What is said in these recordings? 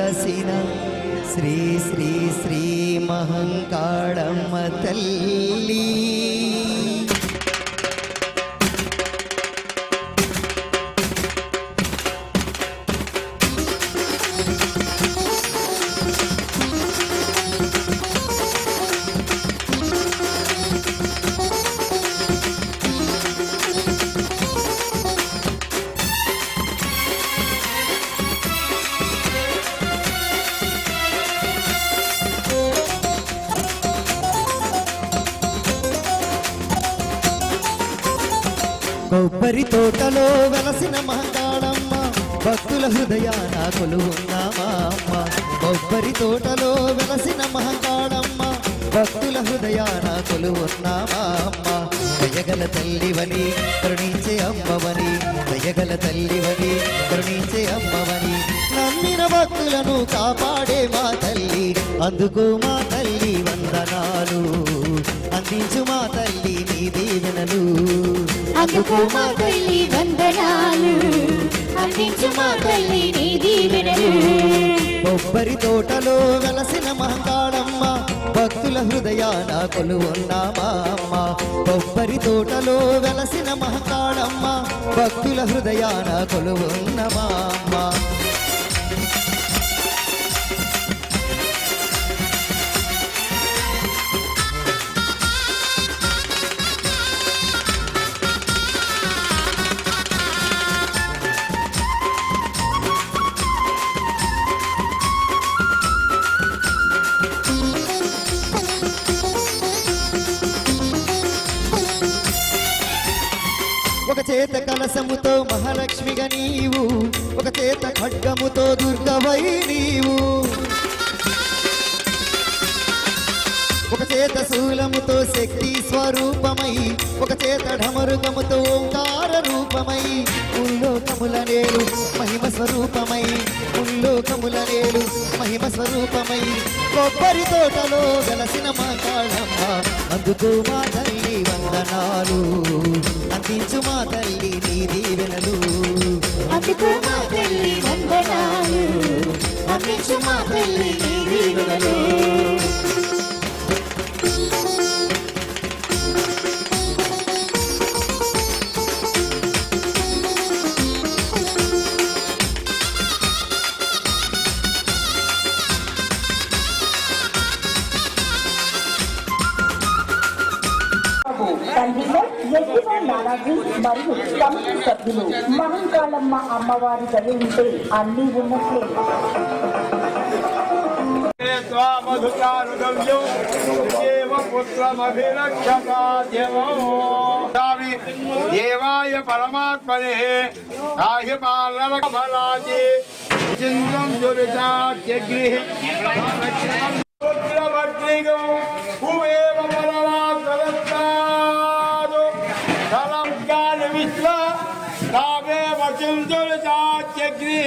వెలసిన శ్రీ శ్రీ శ్రీ మహంకాళమ్మ తల్లి కొబ్బరి తోటలో వెలసిన మహంకాళమ్మ భక్తుల హృదయాన కొలువున్నామా అమ్మ. కొబ్బరి తోటలో వెలసిన మహంకాళమ్మ భక్తుల హృదయాన కొలువున్నామా అమ్మ. దయగల తల్లివని కరుణించే అమ్మవని, దయగల తల్లివని కరుణించే అమ్మవని, నమ్మిన భక్తులను కాపాడే మా తల్లి, అందుకు మా తల్లి వందనాలు, అందించు మా తల్లి నీ దీవెనలు, అందుకు మా తల్లి వందనాలు, అందించు మా తల్లి నీ దీవెనలు. కొబ్బరి తోటలో వెలసిన మహంకాళమ్మ భక్తుల హృదయాన కొలువున్నామా అమ్మ. కొబ్బరి తోటలో వెలసిన మహంకాళమ్మ భక్తుల హృదయాన కొలువున్నామా అమ్మ. ఒక చేత కలసముతో మహాలక్ష్మిగా నీవు, ఒక చేత ఖడ్గముతో దుర్గవై నీవు, ఒక చేత శూలముతో శక్తి స్వరూపమై, ఒక చేత ఢమరుగముతో ఓంకార రూపమై, ఉల్లోకముల నేలు మహిమ స్వరూపమై, ఉల్లోకముల నేలు మహిమ స్వరూపమై, కొబ్బరి తోటలో వెలసిన మహంకాళమ్మ అందుకు మా తల్లి వందనాలు, అందించు మా తల్లి నీ దీవెనలు, అందుకు మా తల్లి వందనాలు, అందించు మా తల్లి నీ దీవెనలు. నానాజీ మరియు కమిటీ సభ్యులు మహంకాళమ్మ అమ్మవారి దయ ఉంటే అన్నీ ఉన్నట్లే. దేవాయ పరమాత్మనే రాహ్యపాలనకమలాజే చింద్రం దురితాగ్రిహ పుత్రవద్రిగం భూమేవ పరమాత్మదత్తాదు తలంకాన విశ్వ తావేవ చిందురితాగ్రిహ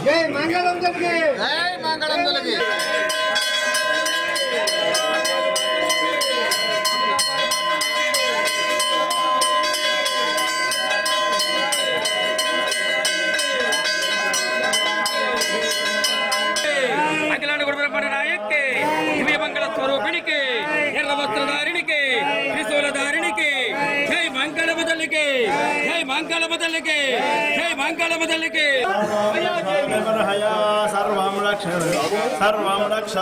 జై మంగళం జరిగే అఖిలాండ గురుబ్రహ్మణ నాయక్కి దివ్య మంగళ స్వరూపిణికి ఎర్ర వస్త్రధారిణికి త్రిశూలధారిణికి జై మంగళమ తల్లికి జై మంగళమ తల్లికి జై మంగళమ తల్లికి సర్వం రక్ష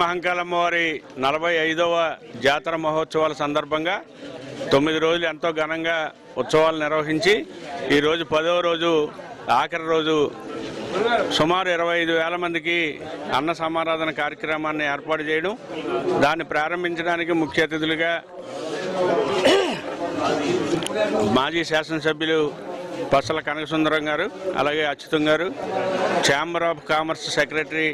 మహంకాళమ్మ వారి 45వ జాతర మహోత్సవాల సందర్భంగా 9 రోజులు ఎంతో ఘనంగా ఉత్సవాలు నిర్వహించి ఈరోజు 10వ రోజు ఆఖరి రోజు సుమారు 25,000 మందికి అన్న సమారాధన కార్యక్రమాన్ని ఏర్పాటు చేయడం, దాన్ని ప్రారంభించడానికి ముఖ్య అతిథులుగా మాజీ శాసనసభ్యులు పసల కనకసుందరం గారు, అలాగే అచ్యుతం గారు, chamber of commerce secretary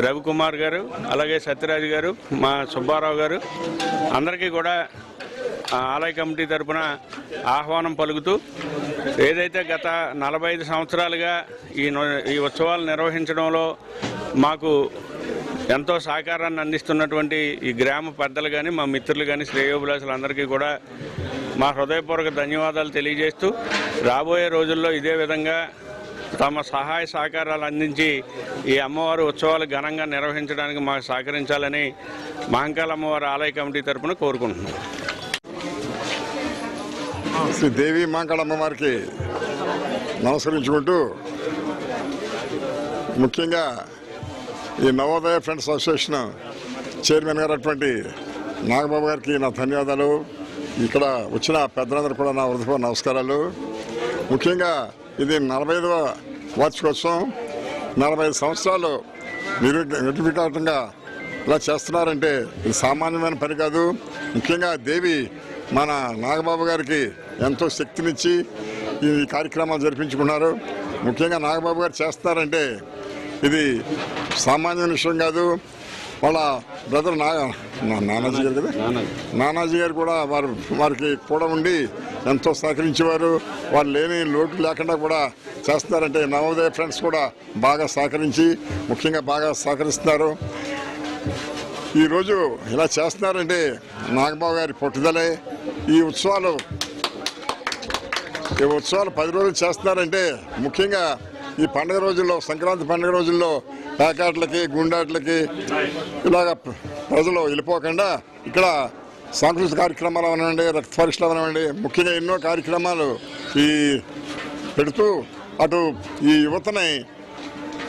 Ravikumar గారు, అలాగే సత్యరాజు గారు, మా సుబ్బారావు గారు అందరికీ కూడా ఆలయ కమిటీ తరఫున ఆహ్వానం పలుకుతూ, ఏదైతే గత 45 సంవత్సరాలుగా ఈ ఉత్సవాలు నిర్వహించడంలో మాకు ఎంతో సహకారాన్ని అందిస్తున్నటువంటి ఈ గ్రామ పెద్దలు కానీ, మా మిత్రులు కానీ, శ్రేయోభిలాషులందరికీ కూడా మా హృదయపూర్వక ధన్యవాదాలు తెలియజేస్తూ, రాబోయే రోజుల్లో ఇదే విధంగా తమ సహాయ సహకారాలు అందించి ఈ అమ్మవారి ఉత్సవాలు ఘనంగా నిర్వహించడానికి మాకు సహకరించాలని మహంకాళ అమ్మవారి ఆలయ కమిటీ తరఫున కోరుకుంటున్నాం. శ్రీ దేవి మహంకాళ అమ్మవారికి నమస్కరించుకుంటూ, ముఖ్యంగా ఈ నవోదయ ఫ్రెండ్స్ అసోసియేషన్ చైర్మన్ గారు అటువంటి నాగబాబు గారికి నా ధన్యవాదాలు. ఇక్కడ వచ్చిన పెద్దలందరూ కూడా నా హృదయపూర్వక నమస్కారాలు. ముఖ్యంగా ఇది 45వ వార్షికోత్సవం. 45 సంవత్సరాలు నిర్విఘాటంగా ఇలా చేస్తున్నారంటే ఇది సామాన్యమైన పని కాదు. ముఖ్యంగా దేవి మన నాగబాబు గారికి ఎంతో శక్తినిచ్చి ఈ కార్యక్రమాలు జరిపించుకున్నారు. ముఖ్యంగా నాగబాబు గారు చేస్తున్నారంటే ఇది సామాన్యమైన విషయం కాదు. వాళ్ళ బ్రదర్ నానాజీ గారు కదా, నానాజీ గారు కూడా వారికి కూడా ఉండి ఎంతో సహకరించేవారు. వాళ్ళు లేని లోటు లేకుండా కూడా చేస్తున్నారంటే నవోదయ ఫ్రెండ్స్ కూడా బాగా సహకరించి, ముఖ్యంగా బాగా సహకరిస్తున్నారు. ఈరోజు ఇలా చేస్తున్నారంటే నాగబాబు గారి పట్టుదలే. ఈ ఉత్సవాలు 10 రోజులు చేస్తున్నారంటే ముఖ్యంగా ఈ పండుగ రోజుల్లో, సంక్రాంతి పండుగ రోజుల్లో ప్యాకెట్లకి, గుండాట్లకి ఇలాగ ప్రజలు వెళ్ళిపోకుండా ఇక్కడ సాంస్కృతిక కార్యక్రమాలు అవనివ్వండి, రక్త పరీక్షలు అవనివ్వండి, ముఖ్యంగా ఎన్నో కార్యక్రమాలు పెడుతూ అటు ఈ యువతని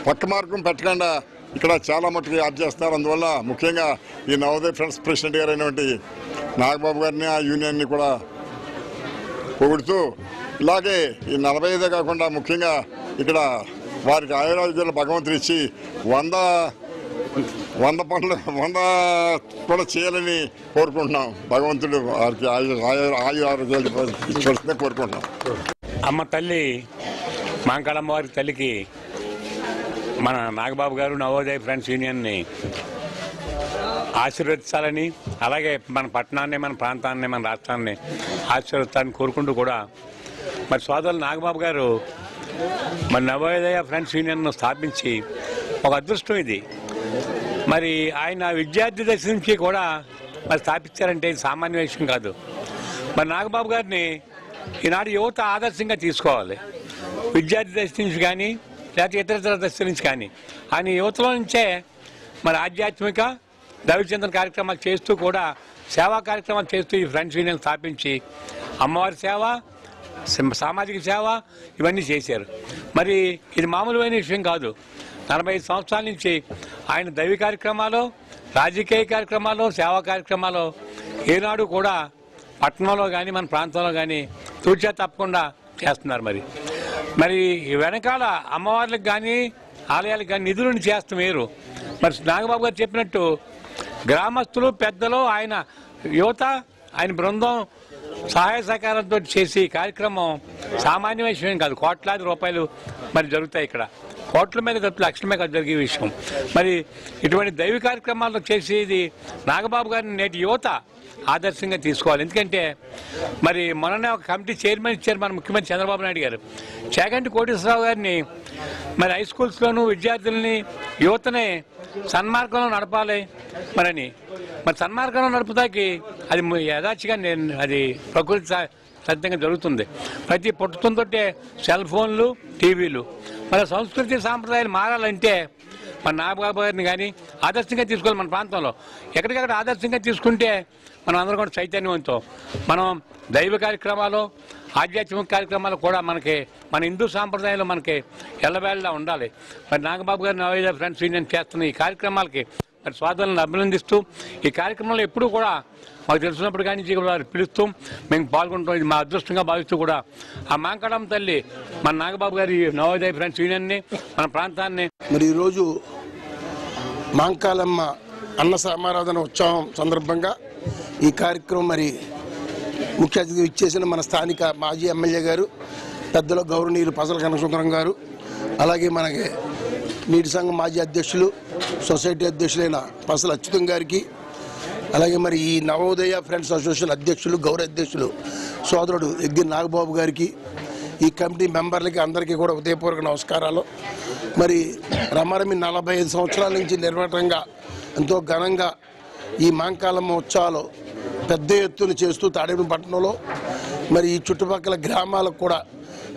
పక్క మార్గం పెట్టకుండా ఇక్కడ చాలా మట్టుకు యాడ్ చేస్తున్నారు. అందువల్ల ముఖ్యంగా ఈ నవోదయ ఫ్రెండ్స్ ప్రెసిడెంట్ గారు అయినటువంటి నాగబాబు గారిని, ఆ యూనియన్ని కూడా పొగుడుతూ, ఇలాగే ఈ 45 కాకుండా ముఖ్యంగా ఇక్కడ వారికి ఆయురారోగ్యాలు భగవంతుడు ఇచ్చి 100 పనులు కూడా చేయాలని కోరుకుంటున్నాం. భగవంతుడు వారికి ఆయురారోగ్యాలు ఇచ్చి కోరుకుంటున్నాం. అమ్మ తల్లి మహంకాళమ్మ వారి తల్లికి మన నాగబాబు గారు నవోదయ ఫ్రెండ్స్ యూనియన్ని ఆశీర్వదించాలని, అలాగే మన పట్టణాన్ని, మన ప్రాంతాన్ని, మన రాష్ట్రాన్ని ఆశీర్వదించాలని కోరుకుంటూ కూడా మరి సోదరులు నాగబాబు గారు మరి నవోదయ ఫ్రెండ్స్ యూనియన్ను స్థాపించి ఒక అదృష్టం ఇది. మరి ఆయన విద్యార్థి దశ నుంచి కూడా మరి స్థాపించారంటే ఇది సామాన్య విషయం కాదు. మరి నాగబాబు గారిని ఈనాడు యువత ఆదర్శంగా తీసుకోవాలి. విద్యార్థి దశ నుంచి కానీ, లేకపోతే ఇతర దశ నుంచి కానీ ఆయన యువతలో నుంచే మరి ఆధ్యాత్మిక దైవచింతన కార్యక్రమాలు చేస్తూ కూడా సేవా కార్యక్రమాలు చేస్తూ ఈ ఫ్రెండ్స్ యూనియన్ స్థాపించి అమ్మవారి సేవ, సామాజిక సేవ ఇవన్నీ చేశారు. మరి ఇది మామూలుమైన విషయం కాదు. 45 సంవత్సరాల నుంచి ఆయన దైవ కార్యక్రమాలు, రాజకీయ కార్యక్రమాలు, సేవా కార్యక్రమాలు ఏనాడు కూడా పట్టణంలో కానీ, మన ప్రాంతంలో కానీ తూచా తప్పకుండా చేస్తున్నారు. మరి వెనకాల అమ్మవార్లకు కానీ, ఆలయాలకు కానీ నిధులను చేస్తాం వేరు. మరి నాగబాబు గారు చెప్పినట్టు గ్రామస్తులు పెద్దలు ఆయన యువత ఆయన బృందం సహాయ సహకారంతో చేసి కార్యక్రమం సామాన్య విషయం కాదు. కోట్లాది రూపాయలు మరి జరుగుతాయి ఇక్కడ, కోట్ల మీద ఖర్చు, లక్షల మీద జరిగే విషయం. మరి ఇటువంటి దైవ కార్యక్రమాలు చేసేది నాగబాబు గారిని నేటి యువత ఆదర్శంగా తీసుకోవాలి. ఎందుకంటే మరి మొన్ననే ఒక కమిటీ చైర్మన్ ఇచ్చారు మన ముఖ్యమంత్రి చంద్రబాబు నాయుడు గారు. చాగంటి కోటేశ్వరరావు గారిని మరి హై స్కూల్స్లోనూ విద్యార్థుల్ని యువతని సన్మార్గంలో నడపాలి మరి సన్మార్గంలో నడుపుతాకి అది యథాచిగా అది ప్రకృతి సత్యంగా జరుగుతుంది. ప్రతి పుట్టుతో సెల్ ఫోన్లు, టీవీలు. మన సంస్కృతి సాంప్రదాయాలు మారాలంటే మన నాగబాబు గారిని కానీ ఆదర్శంగా తీసుకోవాలి. మన ప్రాంతంలో ఎక్కడికక్కడ ఆదర్శంగా తీసుకుంటే మనం అందరం కూడా చైతన్యవంతం. మనం దైవ కార్యక్రమాలు, ఆధ్యాత్మిక కార్యక్రమాలు కూడా మనకి మన హిందూ సాంప్రదాయంలో మనకి ఎల్లవేళలా ఉండాలి. మరి నాగబాబు గారి నవోదయ ఫ్రెండ్స్ యూనియన్ చేస్తున్న ఈ కార్యక్రమాలకి మరి సోదరులను అభినందిస్తూ ఈ కార్యక్రమంలో ఎప్పుడూ కూడా మాకు తెలిసినప్పుడు కానీ పిలుస్తూ మేము పాల్గొంటాం. ఇది మా అదృష్టంగా భావిస్తూ కూడా ఆ మాంకడం తల్లి మన నాగబాబు గారి నవోదయ ఫ్రెండ్స్ యూనియన్ని మన ప్రాంతాన్ని మరి ఈరోజు మాంకాలమ్మ అన్న సమారాధన ఉత్సవం సందర్భంగా ఈ కార్యక్రమం మరి ముఖ్య అతిథి ఇచ్చేసిన మన స్థానిక మాజీ ఎమ్మెల్యే గారు పెద్దలు గౌరవనీయులు పసల కనకసుందరం గారు, అలాగే మనకి నీటి సంఘం మాజీ అధ్యక్షులు సొసైటీ అధ్యక్షులైన పసల అచ్యుతం గారికి, అలాగే మరి ఈ నవోదయ ఫ్రెండ్స్ అసోసియేషన్ అధ్యక్షులు గౌరవ అధ్యక్షులు సోదరుడు ఎగ్గి నాగబాబు గారికి, ఈ కమిటీ మెంబర్లకి అందరికీ కూడా ఉదయపూర్వక నమస్కారాలు. మరి రమారమి 45 సంవత్సరాల నుంచి నిర్వహణంగా ఎంతో ఘనంగా ఈ మాంకాలమ్మ ఉత్సవాలు పెద్ద ఎత్తున చేస్తూ తాడేపల్లిపట్నంలో మరి ఈ చుట్టుపక్కల గ్రామాలకు కూడా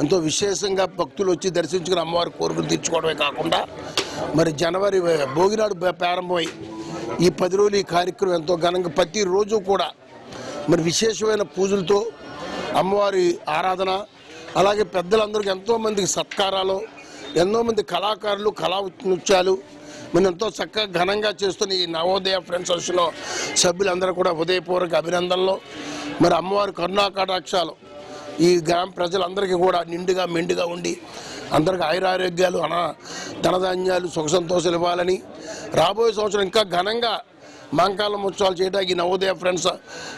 ఎంతో విశేషంగా భక్తులు వచ్చి దర్శించుకుని అమ్మవారి కోరికలు తీర్చుకోవడమే కాకుండా మరి జనవరి భోగినాడు ప్రారంభమై ఈ 10 రోజులు ఈ కార్యక్రమం ఎంతో ఘనంగా ప్రతిరోజు కూడా మరి విశేషమైన పూజలతో అమ్మవారి ఆరాధన, అలాగే పెద్దలందరికీ ఎంతోమందికి సత్కారాలు, ఎంతోమంది కళాకారులు, కళా నృత్యాలు మనం ఎంతో చక్కగా ఘనంగా చేస్తున్న ఈ నవోదయ ఫ్రెండ్స్ అసోసియేషన్లో సభ్యులందరూ కూడా ఉదయపూర్వక అభినందనలు. మరి అమ్మవారి కరుణా కటాక్షాలు ఈ గ్రామ ప్రజలందరికీ కూడా నిండుగా మెండుగా ఉండి అందరికీ ఆయురారోగ్యాలు, ధనధాన్యాలు, సుఖ సంతోషాలు ఇవ్వాలని, రాబోయే సంవత్సరం ఇంకా ఘనంగా మాంకాలం ఉత్సవాలు చేయడానికి నవోదయ ఫ్రెండ్స్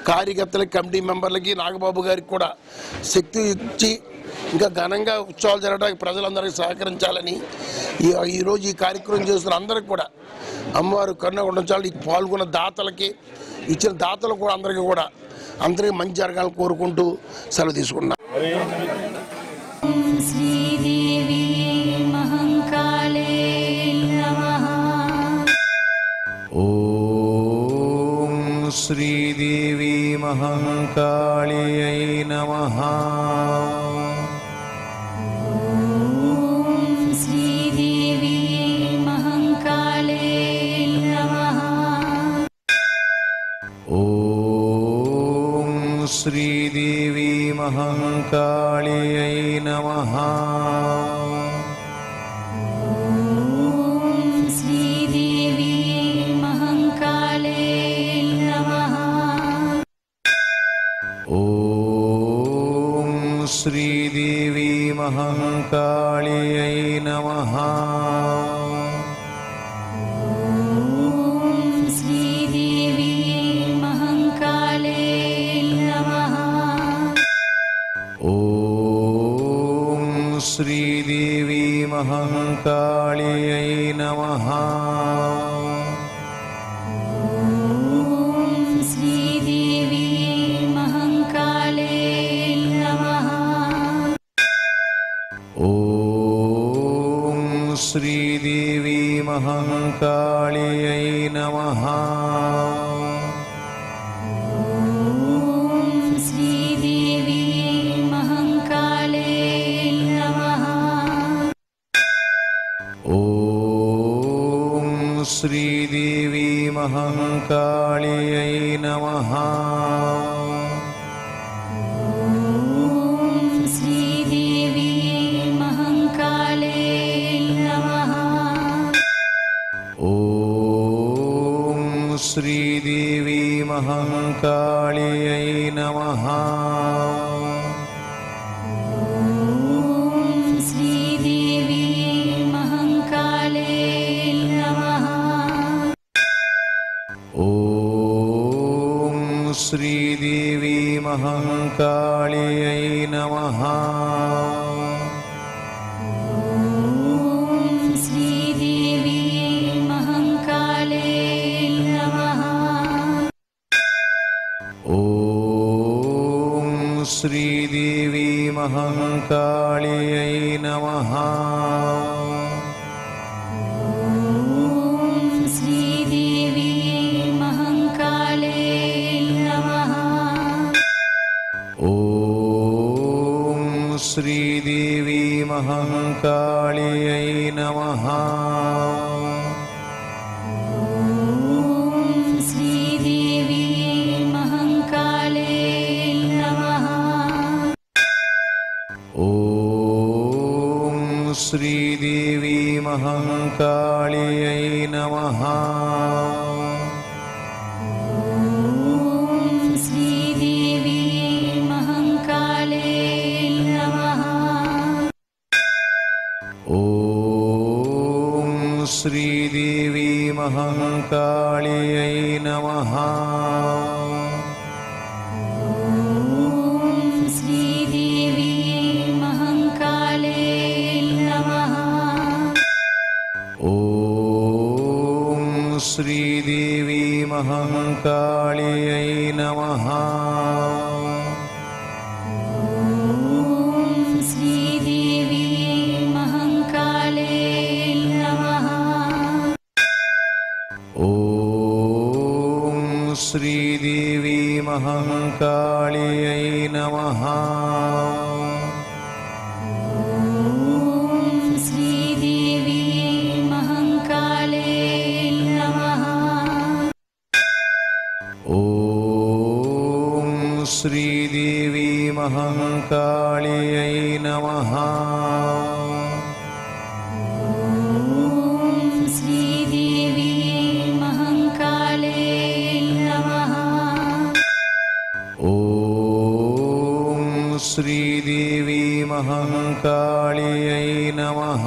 కార్యకర్తలకి, కమిటీ మెంబర్లకి, నాగబాబు గారికి కూడా శక్తి ఇచ్చి ఇంకా ఘనంగా ఉత్సవాలు జరగడానికి ప్రజలందరికీ సహకరించాలని ఈరోజు ఈ కార్యక్రమం చేస్తున్న అందరికీ కూడా అమ్మవారు కరుణ ఉండాలి. పాల్గొన్న దాతలకి, ఇచ్చిన దాతలు కూడా అందరికీ కూడా అందరికీ మంచి జరగాలని కోరుకుంటూ సెలవు తీసుకున్నాం. శ్రీదేవి మహంకాళే నమః. ఓం శ్రీదేవి మహంకాళ్యై నమః. శ్రీదేవి మహంకాళే నమః. ఓం శ్రీదేవి మహంకాళ్యై నమః. శ్రీదేవి మహంకాళే నమః. ఓం శ్రీదేవి మహంకాళ్యై నమః. శ్రీదేవి మహంకాళే నమః. ఓం శ్రీదేవి మహంకాళ్యై నమః. శ్రీదేవి మహంకాళే నమః. ఓం శ్రీదేవి మహంకాళ్యై నమః. శ్రీదేవి మహంకాళే నమః. ఓం శ్రీదేవి మహంకాళ్యై నమః. శ్రీదేవి మహంకాళే నమః. ఓం శ్రీదేవి మహంకాళ్యై నమః. శ్రీదేవి మహంకాళే महाकाल्यै नमः। श्रीदेवी महाकाले नमः। ॐ श्रीदेवी महाकाल्यै नमः। श्रीदेवी महाकाले नमः। ॐ श्रीदेवी महाकाल्यै नमः। श्रीदेवी महाकाले नमः। ॐ श्रीदेवी महाकाल्यै नमः। श्रीदेवी महाकाले नमः। ॐ श्रीदेवी महाकाल्यै नमः। श्रीदेवी महाकाले नमः। ॐ श्रीदेवी महाकाल्यै नमः। श्रीदेवी महाकाले नमः। ॐ श्रीदेवी महाकाल्यै नमः। श्रीदेवी महाकाले नमः। ॐ श्रीदेवी महाकाल्यै नमः। श्रीदेवी महाकाले नमः। ॐ श्रीदेवी महाकाल्यै नमः।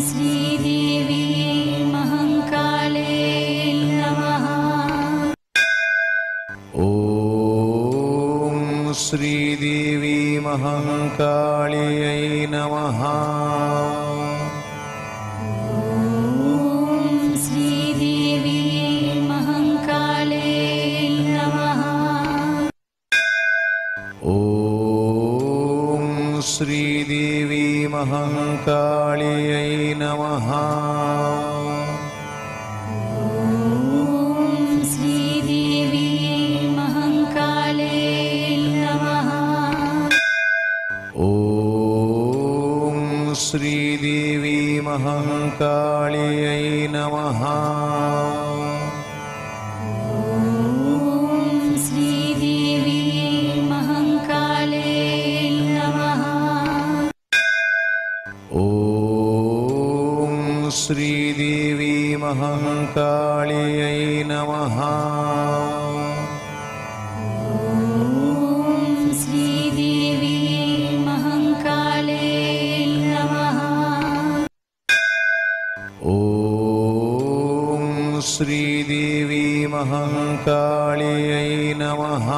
श्रीदेवी महाकाले नमः। ॐ श्रीदेवी महाकाल्यै नमः। श्रीदेवी महाकाले नमः। ॐ श्रीदेवी महाकाल्यै नमः। श्रीदेवी महाकाले नमः। ॐ श्रीदेवी महाकाल्यै नमः। श्रीदेवी महाकाले नमः। ॐ श्रीदेवी महाकाल्यै नमः। श्रीदेवी महाकाले नमः। ॐ श्रीदेवी महाकाल्यै नमः।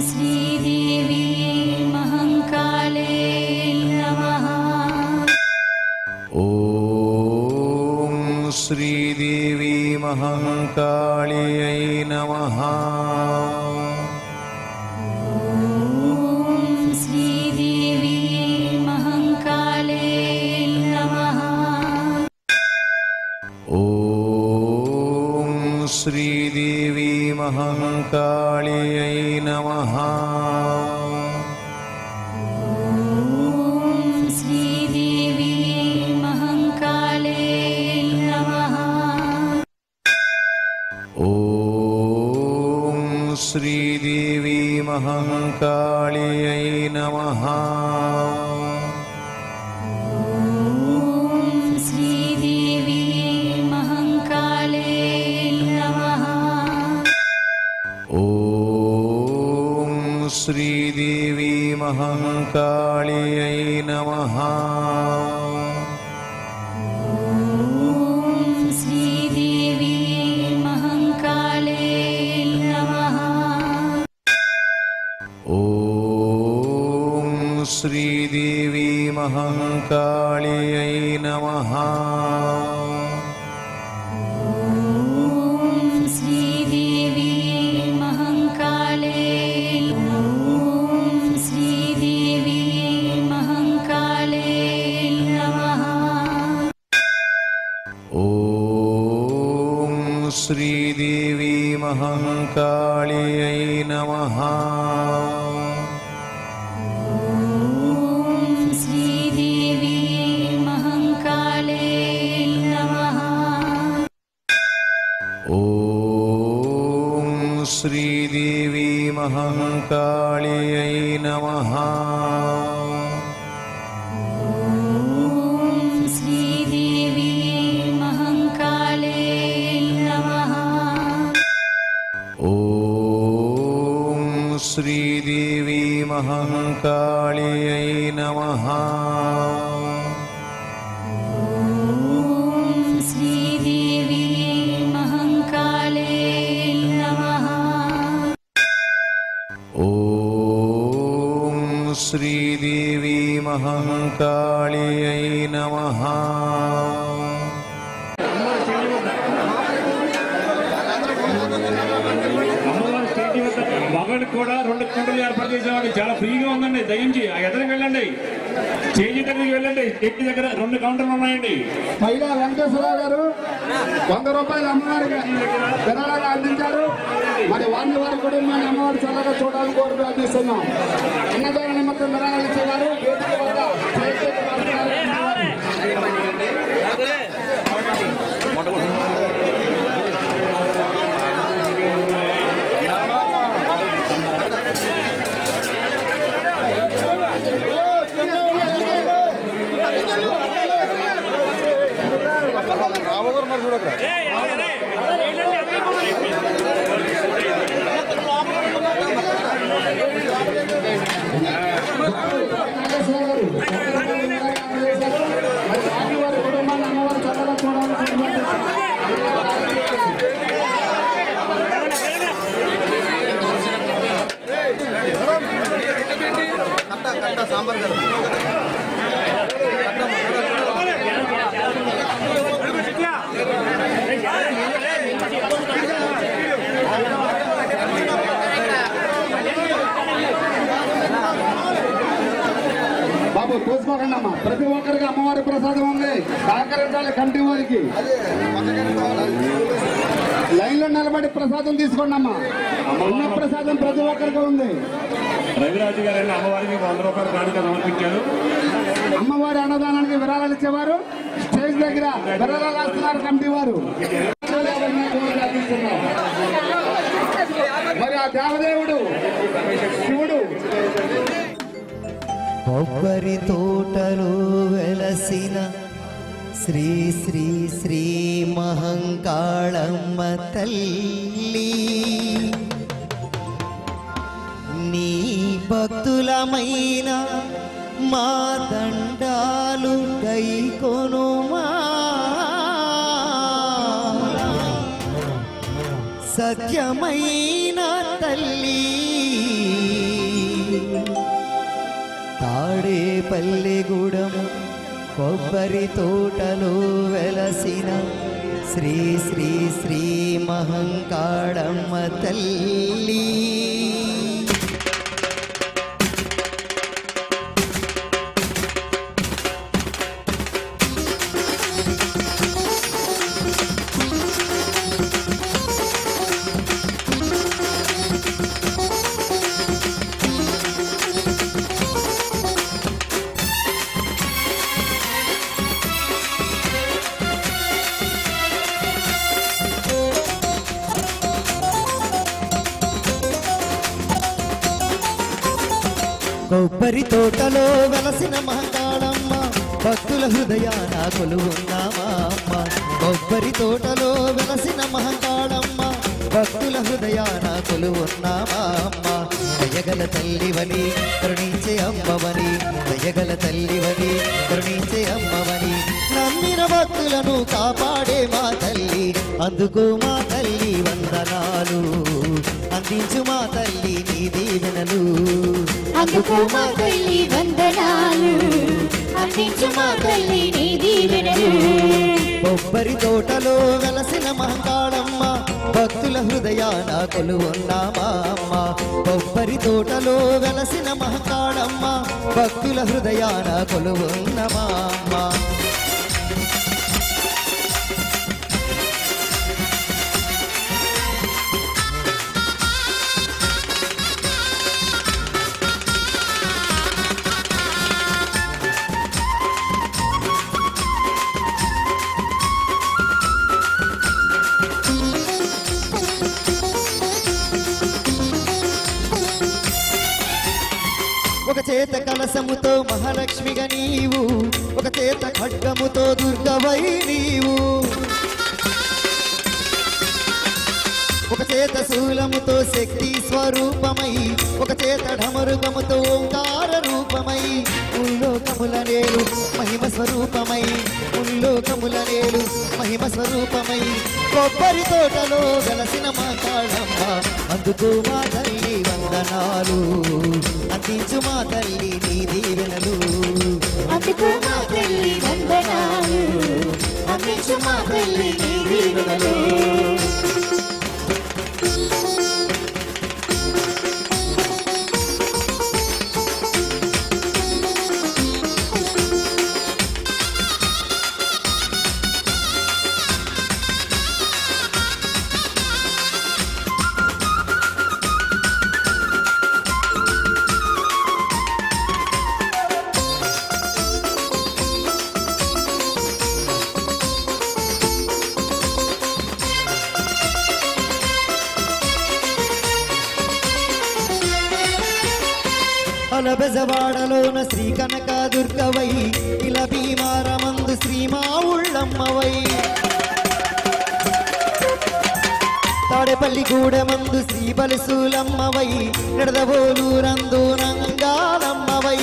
श्रीदेवी महाकाले नमः। ॐ श्रीदेवी महाकाल्यै नमः। श्रीदेवी महाकाले नमः। ॐ श्रीदेवी महाकाल्यै नमः। श्रीदेवी महाकाले नमः। ॐ श्रीदेवी महाकाल्यै नमः। श्रीदेवी महाकाले नमः। ॐ श्रीदेवी महाकाल्यै नमः। श्रीदेवी శ్రీదేవి మహంకాళియై నమః श्रीदेवी महंकाले श्रीदेवी महंकाले नमः ॐ श्रीदेवी महंकाळियै नमः श्रीदेवी महंकाले नमः ॐ श्रीदेवी महंकाळियै नमः श्रीदेवी महंकाले नमः ॐ श्रीदेवी महंकाळियै नमः श्रीदेवी महंकाले नमः ॐ श्रीदेवी महंकाळियै नमः మగడికి కూడా 2 కౌంటర్లు ఏర్పాటు చేసేవాడికి చాలా ఫ్రీగా ఉందండి. దయించి ఆ ఎదురుకి వెళ్ళండి, స్టేజీ దగ్గరికి వెళ్ళండి. స్టేజీ దగ్గర 2 కౌంటర్లు ఉన్నాయండి. పైగా వెంకటేశ్వరరావు గారు 100 రూపాయలు అమ్మవారికి విరాళాలు అందించారు. మరి వారిని వారి కుటుంబాన్ని అమ్మవారి చల్లగా చూడాలని కోరి ప్రార్థిస్తున్నాం. అన్నదాన నిమిత్తం విరాళాలు ఇచ్చేవారు వేదిక వద్ద సాంబార్ బాబు తోసుకోకండి అమ్మా. ప్రతి ఒక్కరికి అమ్మవారి ప్రసాదం ఉంది, సహకరించాలి. కమిటీ వారికి లైన్ లో నిలబడి ప్రసాదం తీసుకోండి అమ్మా. ఉన్న ప్రసాదం ప్రతి ఒక్కరికి ఉంది. రవిరాజు గారు అమ్మవారికి 100 రూపాయలు కానుక సమర్పించారు. అమ్మవారి అన్నదానానికి విరాళాలు ఇచ్చేవారు స్టేజ్ దగ్గర విరాళాలు రాస్తున్నారు కమిటీ వారు. మరి ఆ దేవదేవుడు శివుడు కొబ్బరి తోటలో వెలసిన శ్రీ శ్రీ శ్రీ మహంకాళమ్మ తల్లి, నీ భక్తులమైన మా దండాలు గైకొనుమా. సత్యమైన తల్లి, తాడేపల్లిగూడెం కొబ్బరి తోటలో వెలసిన శ్రీ శ్రీ శ్రీ మహంకాళమ్మ తల్లి. కొబ్బరి తోటలో వెలసిన మహంకాళమ్మ, భక్తుల హృదయాన కొలువున్నామా అమ్మ. కొబ్బరి తోటలో వెలసిన మహంకాళమ్మ, భక్తుల హృదయాన కొలువున్నామా అమ్మ. దయగల తల్లివని కరుణించే అమ్మవని, దయగల తల్లివని కరుణించే అమ్మవని, నమ్మిన భక్తులను కాపాడే మా తల్లి, అందుకో మా తల్లి వందనాలు, అందించు మా తల్లి నీ దీవెనలు అందుకో మా తల్లి వందనాలు అందించు మా తల్లి నీ దీవెనలు కొబ్బరి తోటలో వెలసిన మహంకాళమ్మ భక్తుల హృదయాన కొలువున్నామా అమ్మ కొబ్బరి తోటలో వెలసిన మహంకాళమ్మ భక్తుల హృదయాన కొలువున్నమా అమ్మ ఒక చేత కలసముతో మహాలక్ష్మిగా నీవు ఒక చేత ఖడ్గముతో దుర్గవై నీవు ఒక చేత శూలముతో శక్తి స్వరూపమై ఒక చేత ఢమరుగముతో ఓంకార రూపమై ఉల్లోకముల నేలు మహిమ స్వరూపమై ఉల్లోకముల నేలు మహిమ స్వరూపమై కొబ్బరి తోటలో వెలసిన మహంకాళమ్మ అందుకో మా తల్లి వందనాలు అందించు మా తల్లి నీ దీవెనలు అందుకో మా తల్లి వందనాలు అందించు మా తల్లి నీ దీవెనలు అలబెజవాడలోన శ్రీ కనక దుర్గవై ఇలా భీమారమందు శ్రీమా ఉళ్ళమ్మవై తాడేపల్లి గూడెమందు శ్రీ బలిసూలమ్మవై నిడదవోలూరందు నంగాలమ్మవై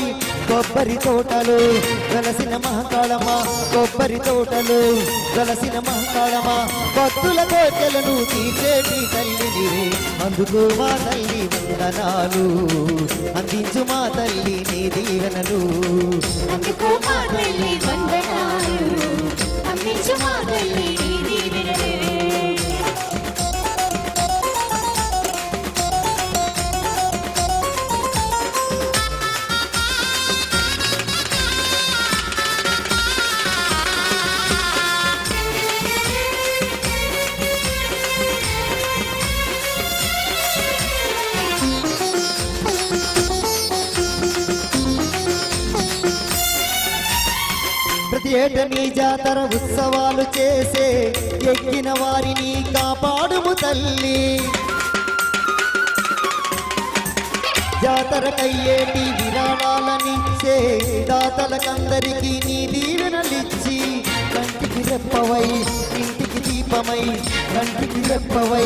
కొబ్బరి తోటలో వెలసిన మహంకాళమ్మ కొబ్బరి తోటలో వెలసిన మహంకాళమ్మ భక్తుల కోరికలను తీర్చేటి తల్లి నీవే అందుకో మా తల్లి వందనాలు అందించు మా తల్లి నీ దీవెనలు అందుకో మా తల్లి వందనాలు అందించు మా తల్లి నీ దీవెనలు ప్రతి ఏట నీ జాతర ఉత్సవాలు చేసే ఎక్కిన వారిని కాపాడుము తల్లి జాతరకయ్యేటి విరాళాలనిచ్చే దాతలకందరికీ నీ దీవెనలిచ్చి కంటికి రెప్పవై ఇంటికి దీపమై కంటికి రెప్పవై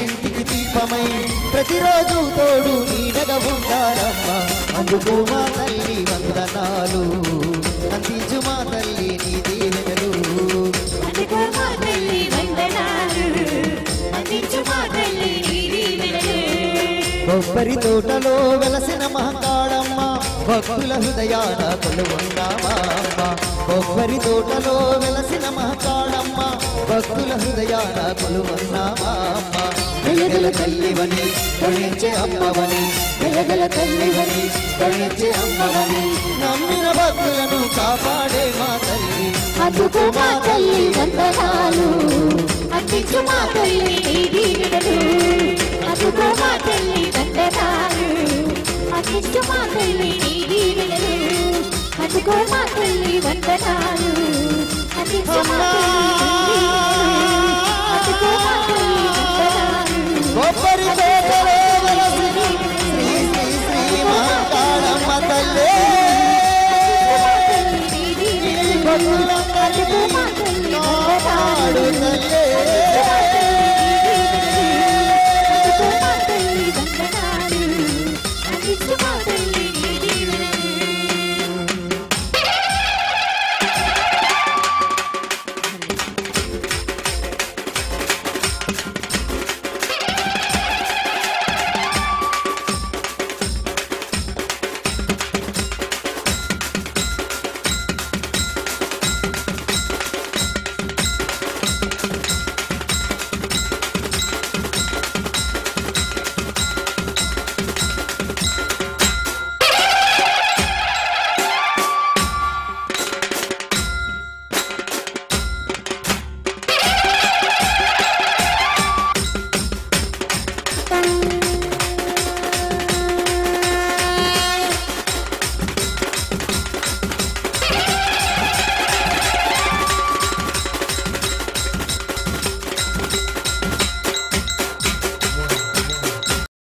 ఇంటికి దీపమై ప్రతిరోజు తోడు నీడగా ఉంటారమ్మా అందుకో మా తల్లి వందనాలు అందించు మా తల్లి నీ దీవెనలు అందుకో మా తల్లి వందనాలు అందించు మా తల్లి నీ దీవెనలు కొబ్బరి తోటలో వెలసిన మహంకాళమ్మ భక్తుల హృదయాన కొలువున్నామా అమ్మ కొబ్బరి తోటలో వెలసిన మహంకాళమ్మ భక్తుల హృదయాన కొలువున్నామా అమ్మ వెలగల తల్లివని కరుణించే అమ్మవని వెలగల తల్లివని కరుణించే అమ్మవని నమ్మిన భక్తులను కాపాడే మా తల్లి అందుకో మా తల్లి వందనాలు అందించు మా తల్లి నీ దీవెనలు అందుకో మా తల్లి వందనాలు అందించు మా తల్లి నీ దీవెనలు అందుకో మా తల్లి వందనాలు అందించు మా తల్లి నీ దీవెనలు అందుకో మా తల్లి వందనాలు కొబ్బరి తోటలో వెలసిన శ్రీ శ్రీ శ్రీ మహంకాళమ్మ తల్లి భక్తులందరికీ కాపాడు తల్లి